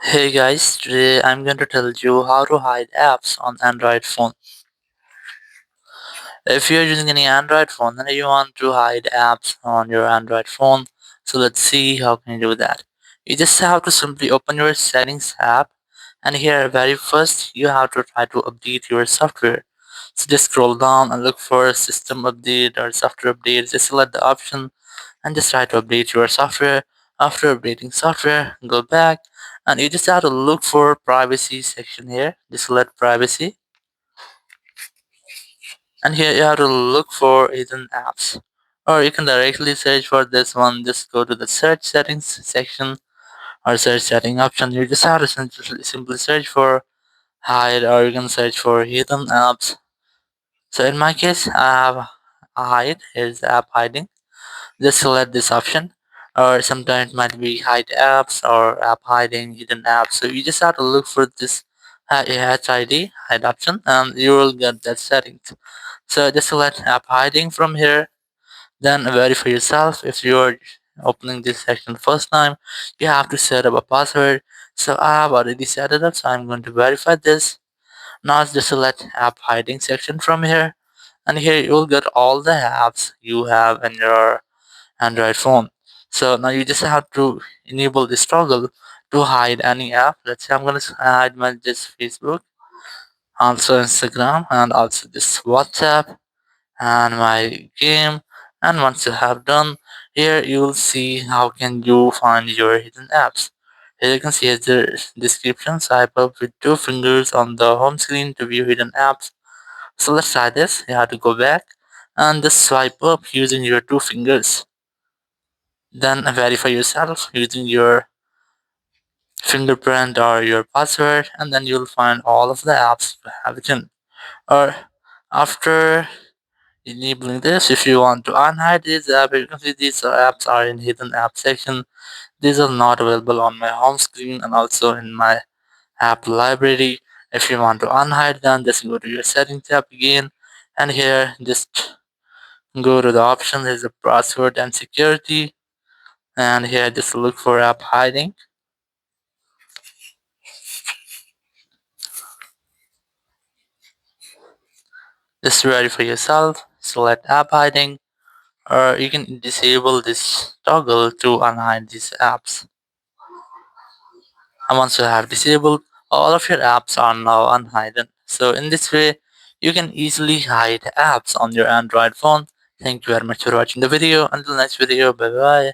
Hey guys, today I'm going to tell you how to hide apps on Android phone. If you're using any Android phone and you want to hide apps on your Android phone, so let's see how can you do that. You just have to simply open your settings app, and here very first you have to try to update your software. So just scroll down and look for system update or software update. Just select the option and just try to update your software. After updating software, go back and you just have to look for privacy section here. Just select privacy, and here you have to look for hidden apps, or you can directly search for this one. Just go to the search settings section or search setting option. You just have to simply search for hide, or you can search for hidden apps. So in my case, I have a hide. Here's the app hiding. Just select this option, or sometimes it might be hide apps or app hiding, hidden apps. So you just have to look for this HID hide option, and you will get that settings. So just select app hiding from here, then verify yourself. If you're opening this section first time, you have to set up a password. So I have already set it up, so I'm going to verify this. Now just select app hiding section from here, and here you will get all the apps you have in your Android phone. So now you just have to enable this toggle to hide any app. Let's say I'm gonna hide my this Facebook, also Instagram, and also this WhatsApp and my game. And once you have done, here you will see how can you find your hidden apps. Here you can see the description. Swipe up with two fingers on the home screen to view hidden apps. So let's try this. You have to go back and just swipe up using your two fingers. Then verify yourself using your fingerprint or your password, and then you'll find all of the apps you have it in. Or after enabling this, if you want to unhide these apps, you can see these apps are in hidden app section. These are not available on my home screen and also in my app library. If you want to unhide them, just go to your settings tab again, and here just go to the option. There's a password and security, and here just look for app hiding. Just verify yourself, select app hiding, or you can disable this toggle to unhide these apps. And once you have disabled, all of your apps are now unhidden. So in this way, you can easily hide apps on your Android phone. Thank you very much for watching the video. Until next video, bye bye.